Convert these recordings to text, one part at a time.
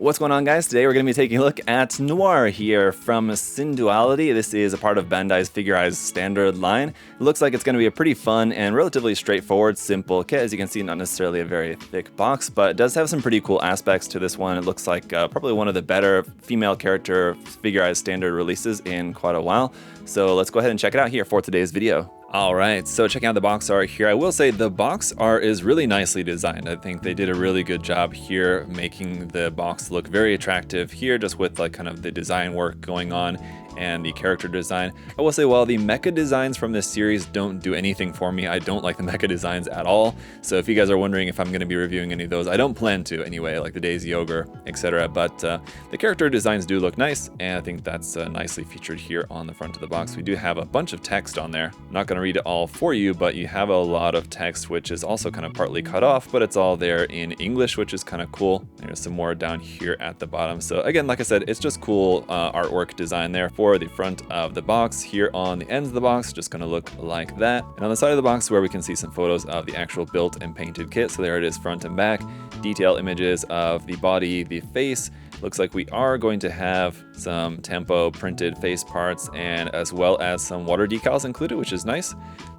What's going on, guys? Today we're going to be taking a look at Noir here from Synduality. This is a part of Bandai's Figurized standard line. It looks like it's going to be a pretty fun and relatively straightforward, simple kit. As you can see, not necessarily a very thick box, but it does have some pretty cool aspects to this one. It looks like probably one of the better female character Figurized standard releases in quite a while. So let's go ahead and check it out here for today's video. Alright, so checking out the box art here, I will say the box art is really nicely designed. I think they did a really good job here making the box look very attractive here, just with like kind of the design work going on and the character design. I will say while the mecha designs from this series don't do anything for me, I don't like the mecha designs at all. So if you guys are wondering if I'm going to be reviewing any of those, I don't plan to anyway, like the Daisy Ogre, etc. But the character designs do look nice, and I think that's nicely featured here on the front of the box. We do have a bunch of text on there. I'm not going to read it all for you, but you have a lot of text, which is also kind of partly cut off, but it's all there in English, which is kind of cool. There's some more down here at the bottom. So again, like I said, it's just cool artwork design there for the front of the box. Here on the ends of the box, just going to look like that. And on the side of the box where we can see some photos of the actual built and painted kit. So there it is, front and back. Detail images of the body, the face. Looks like we are going to have some tempo printed face parts, and as well as some water decals included, which is nice.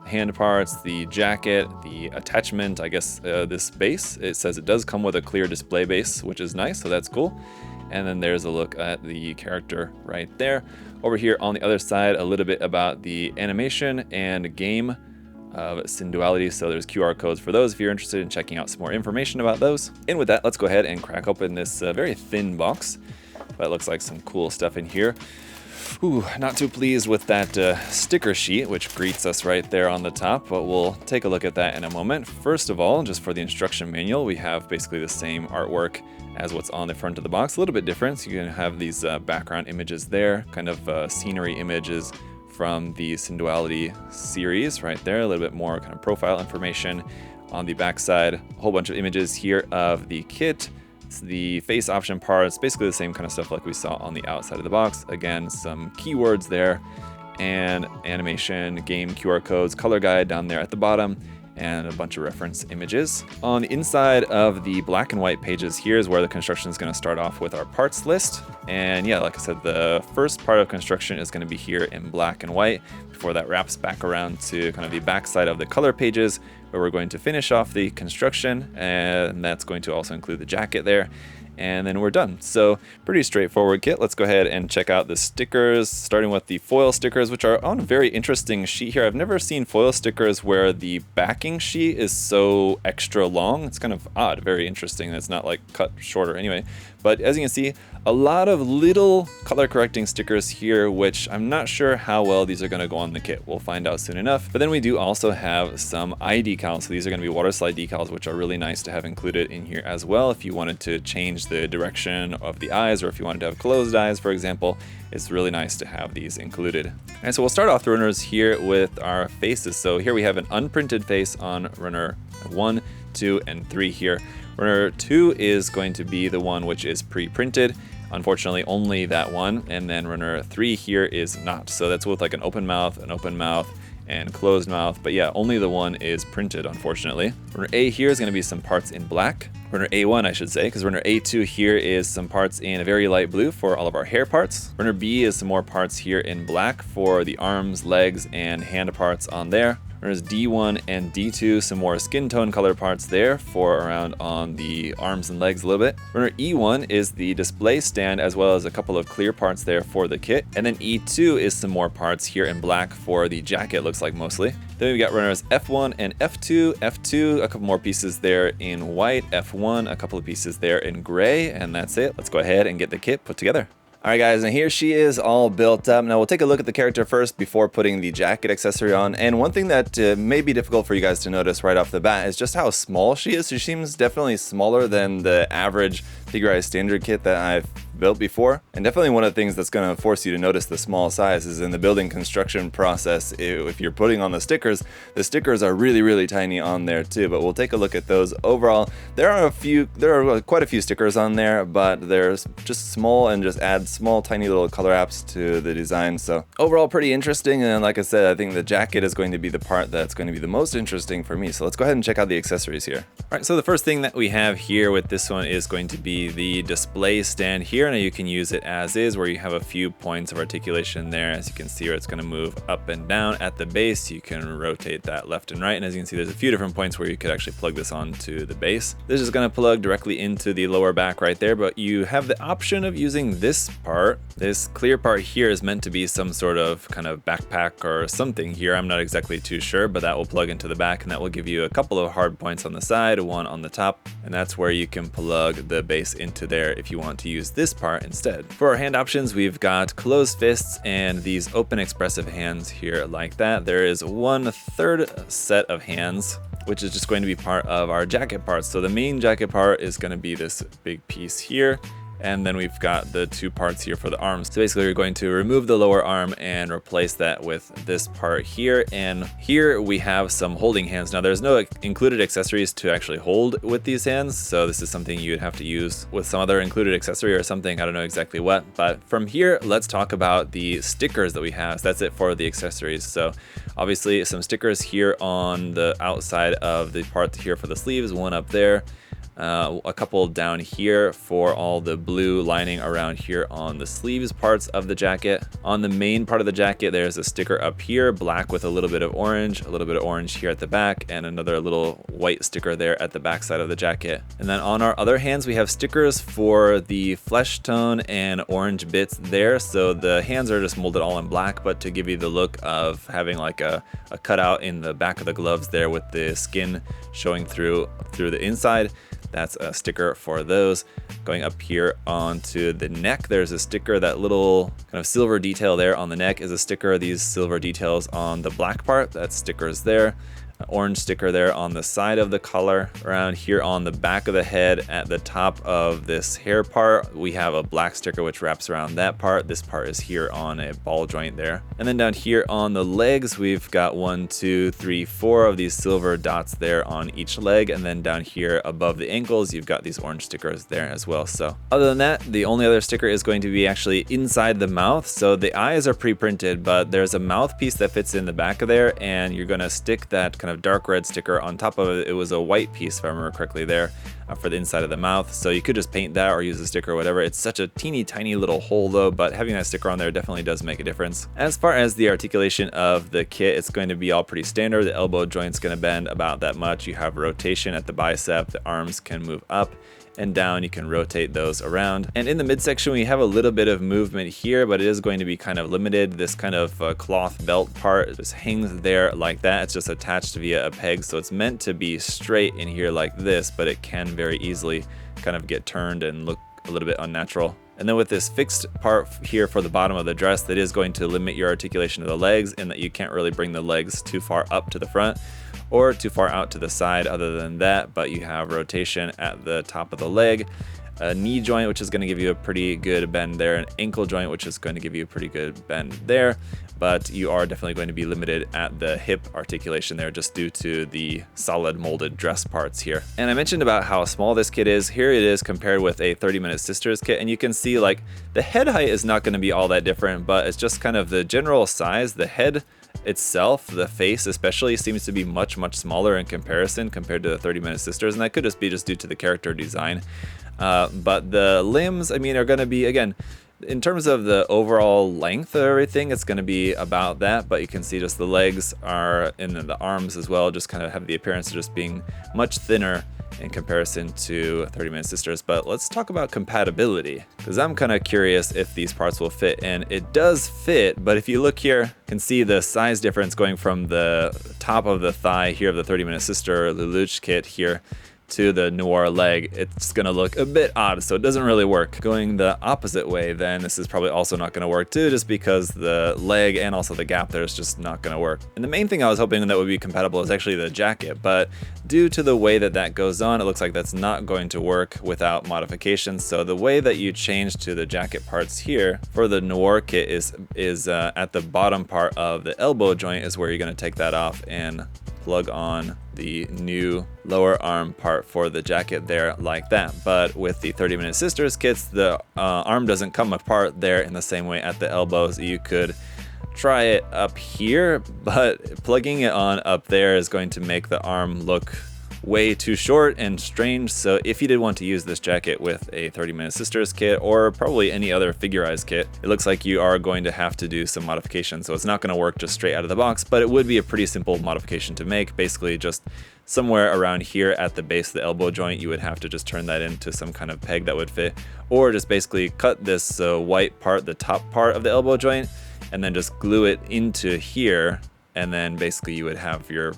Hand parts, the jacket, the attachment, I guess this base. It says it does come with a clear display base, which is nice, so that's cool. And then there's a look at the character right there. Over here on the other side, a little bit about the animation and game of Synduality. So there's QR codes for those if you're interested in checking out some more information about those. And with that, let's go ahead and crack open this very thin box. But it looks like some cool stuff in here. Ooh, not too pleased with that sticker sheet, which greets us right there on the top, but we'll take a look at that in a moment. First of all, just for the instruction manual, we have basically the same artwork as what's on the front of the box, a little bit different. So you're gonna have these background images there, kind of scenery images from the Synduality series right there, a little bit more kind of profile information on the back side, a whole bunch of images here of the kit. The face option parts, basically the same kind of stuff like we saw on the outside of the box. Again, some keywords there, and animation, game QR codes, color guide down there at the bottom, and a bunch of reference images. On the inside of the black and white pages, here's where the construction is going to start off with our parts list. And yeah, like I said, the first part of construction is going to be here in black and white before that wraps back around to kind of the back side of the color pages, where we're going to finish off the construction, and that's going to also include the jacket there. And then we're done. So pretty straightforward kit. Let's go ahead and check out the stickers, starting with the foil stickers, which are on a very interesting sheet here. I've never seen foil stickers where the backing sheet is so extra long. It's kind of odd, very interesting. It's not like cut shorter anyway. But as you can see, a lot of little color correcting stickers here, which I'm not sure how well these are going to go on the kit. We'll find out soon enough. But then we do also have some eye decals. So these are going to be water slide decals, which are really nice to have included in here as well. If you wanted to change the direction of the eyes, or if you wanted to have closed eyes, for example, it's really nice to have these included. And so we'll start off the runners here with our faces. So here we have an unprinted face on runner 1, 2, and 3 here. Runner 2 is going to be the one which is pre-printed. Unfortunately, only that one. And then runner 3 here is not. So that's with like an open mouth, and closed mouth. But yeah, only the one is printed, unfortunately. Runner A here is going to be some parts in black. Runner A1, I should say, because runner A2 here is some parts in a very light blue for all of our hair parts. Runner B is some more parts here in black for the arms, legs, and hand parts on there. Runners D1 and D2, some more skin tone color parts there for around on the arms and legs a little bit. Runner E1 is the display stand, as well as a couple of clear parts there for the kit. And then E2 is some more parts here in black for the jacket, looks like mostly. Then we've got runners F1 and F2. F2, a couple more pieces there in white. F1, a couple of pieces there in gray. And that's it. Let's go ahead and get the kit put together. Alright guys, and here she is all built up. Now we'll take a look at the character first before putting the jacket accessory on. And one thing that may be difficult for you guys to notice right off the bat is just how small she is. She seems definitely smaller than the average Figurized standard kit that I've built before. And definitely one of the things that's going to force you to notice the small size is in the building construction process. If you're putting on the stickers are really, really tiny on there too, but we'll take a look at those. Overall, there are quite a few stickers on there, but they're just small and just add small, tiny little color apps to the design. So overall, pretty interesting. And like I said, I think the jacket is going to be the part that's going to be the most interesting for me. So let's go ahead and check out the accessories here. All right, so the first thing that we have here with this one is going to be the display stand here. Now you can use it as is, where you have a few points of articulation there. As you can see, where it's going to move up and down at the base. You can rotate that left and right. And as you can see, there's a few different points where you could actually plug this onto the base. This is going to plug directly into the lower back right there, but you have the option of using this part. This clear part here is meant to be some sort of kind of backpack or something here. I'm not exactly too sure, but that will plug into the back, and that will give you a couple of hard points on the side, one on the top, and that's where you can plug the base into there if you want to use this part instead. For our hand options, we've got closed fists and these open expressive hands here like that. There is 1/3 set of hands, which is just going to be part of our jacket parts. So the main jacket part is going to be this big piece here. And then we've got the two parts here for the arms. So basically we're going to remove the lower arm and replace that with this part here. And here we have some holding hands. Now there's no included accessories to actually hold with these hands. So this is something you'd have to use with some other included accessory or something. I don't know exactly what, but from here, let's talk about the stickers that we have. So that's it for the accessories. So obviously some stickers here on the outside of the part here for the sleeves, one up there. A couple down here for all the blue lining around here on the sleeves parts of the jacket. On the main part of the jacket, there's a sticker up here, black with a little bit of orange here at the back, and another little white sticker there at the back side of the jacket. And then on our other hands, we have stickers for the flesh tone and orange bits there. So the hands are just molded all in black, but to give you the look of having like a cutout in the back of the gloves there with the skin showing through the inside. That's a sticker for those. Going up here onto the neck, there's a sticker. That little kind of silver detail there on the neck is a sticker. These silver details on the black part, that sticker's there. Orange sticker there on the side of the collar. Around here on the back of the head at the top of this hair part, we have a black sticker which wraps around that part. This part is here on a ball joint there. And then down here on the legs, we've got 1, 2, 3, 4 of these silver dots there on each leg. And then down here above the ankles, you've got these orange stickers there as well. So other than that, the only other sticker is going to be actually inside the mouth. So the eyes are pre-printed, but there's a mouthpiece that fits in the back of there, and you're going to stick that kind of dark red sticker on top of it. It was a white piece, if I remember correctly, there for the inside of the mouth. So you could just paint that or use a sticker or whatever. It's such a teeny tiny little hole though, but having that sticker on there definitely does make a difference. As far as the articulation of the kit, it's going to be all pretty standard. The elbow joint's going to bend about that much. You have rotation at the bicep. The arms can move up and down. You can rotate those around. And in the midsection, we have a little bit of movement here, but it is going to be kind of limited. This kind of cloth belt part just hangs there like that. It's just attached via a peg. So it's meant to be straight in here like this, but it can very easily kind of get turned and look a little bit unnatural. And then with this fixed part here for the bottom of the dress, that is going to limit your articulation of the legs, in that you can't really bring the legs too far up to the front or too far out to the side other than that, but you have rotation at the top of the leg, a knee joint, which is going to give you a pretty good bend there, an ankle joint, which is going to give you a pretty good bend there, but you are definitely going to be limited at the hip articulation there just due to the solid molded dress parts here. And I mentioned about how small this kit is. Here it is compared with a 30 Minute Sisters kit, and you can see like the head height is not going to be all that different, but it's just kind of the general size. The head itself, the face especially, seems to be much smaller in comparison compared to the 30 Minute Sisters, and that could just be due to the character design. But the limbs, I mean, are going to be, again, in terms of the overall length of everything, it's going to be about that, but you can see just the legs are, and then the arms as well, just kind of have the appearance of just being much thinner in comparison to 30 Minute Sisters. But let's talk about compatibility, because I'm kind of curious if these parts will fit, and it does fit, but if you look here, you can see the size difference going from the top of the thigh here of the 30 Minute Sister Lelouch kit here to the Noir leg, it's gonna look a bit odd, so it doesn't really work. Going the opposite way, then this is probably also not gonna work too, just because the leg and also the gap there is just not gonna work. And the main thing I was hoping that would be compatible is actually the jacket, but due to the way that that goes on, it looks like that's not going to work without modifications. So the way that you change to the jacket parts here for the Noir kit is at the bottom part of the elbow joint is where you're gonna take that off and plug on the new lower arm part for the jacket there like that. But with the 30 Minute Sisters kits, the arm doesn't come apart there in the same way at the elbows. You could try it up here, but plugging it on up there is going to make the arm look way too short and strange. So if you did want to use this jacket with a 30 Minute Sisters kit or probably any other figurized kit, it looks like you are going to have to do some modifications. So it's not going to work just straight out of the box, but it would be a pretty simple modification to make. Basically just somewhere around here at the base of the elbow joint, you would have to just turn that into some kind of peg that would fit, or just basically cut this white part, the top part of the elbow joint, and then just glue it into here, and then basically you would have your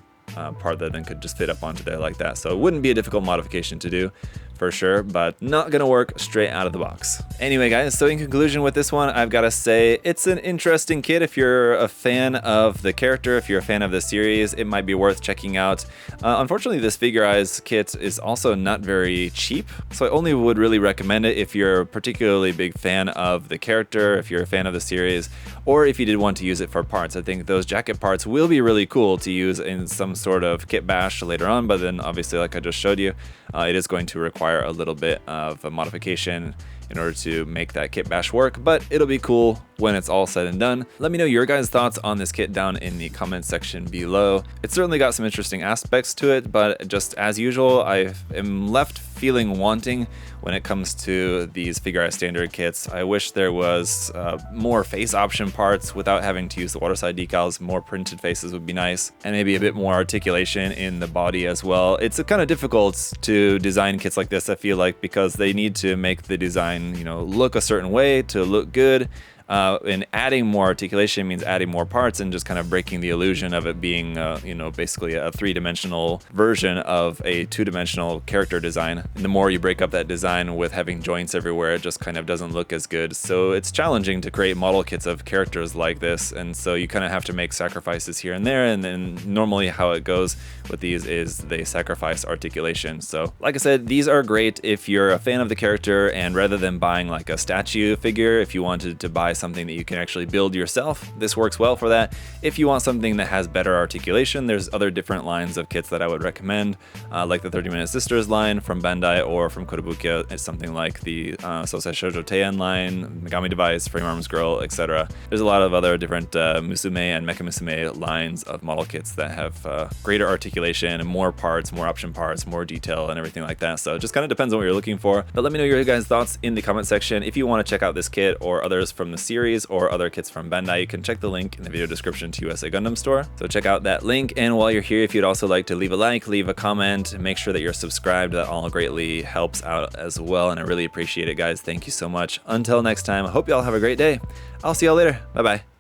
part that then could just fit up onto there like that. So it wouldn't be a difficult modification to do for sure, but not gonna work straight out of the box. Anyway guys, so in conclusion with this one, I've gotta say it's an interesting kit. If you're a fan of the character, if you're a fan of the series, it might be worth checking out. Unfortunately, this figurized kit is also not very cheap, so I only would really recommend it if you're a particularly big fan of the character, if you're a fan of the series, or if you did want to use it for parts. I think those jacket parts will be really cool to use in some sort of kit bash later on, but then obviously, like I just showed you, it is going to require a little bit of a modification in order to make that kit bash work, but it'll be cool when it's all said and done. Let me know your guys' thoughts on this kit down in the comment section below. It's certainly got some interesting aspects to it, but just as usual, I am left feeling wanting when it comes to these figurized standard kits. I wish there was more face option parts without having to use the waterside decals. More printed faces would be nice, and maybe a bit more articulation in the body as well. It's kind of difficult to design kits like this, I feel like, because they need to make the design, you know, look a certain way to look good. And adding more articulation means adding more parts and just kind of breaking the illusion of it being, you know, basically a three-dimensional version of a two-dimensional character design. And the more you break up that design with having joints everywhere, it just kind of doesn't look as good. So it's challenging to create model kits of characters like this, and so you kind of have to make sacrifices here and there. And then normally how it goes with these is they sacrifice articulation. So like I said, these are great if you're a fan of the character, and rather than buying like a statue figure, if you wanted to buy something that you can actually build yourself, this works well for that. If you want something that has better articulation, there's other different lines of kits that I would recommend, like the 30 Minute Sisters line from Bandai, or from Kotobukiya, it's something like the Sosai Shoujo Teian line, Megami Device, Frame Arms Girl, etc. There's a lot of other different Musume and Mecha Musume lines of model kits that have greater articulation and more parts, more option parts, more detail, and everything like that. So it just kind of depends on what you're looking for. But let me know your guys' thoughts in the comment section. If you want to check out this kit or others from the series or other kits from Bandai, you can check the link in the video description to USA Gundam Store. So check out that link, and while you're here, if you'd also like to leave a like, leave a comment, make sure that you're subscribed. That all greatly helps out as well, and I really appreciate it, guys. Thank you so much. Until next time, I hope y'all have a great day. I'll see y'all later. Bye-bye.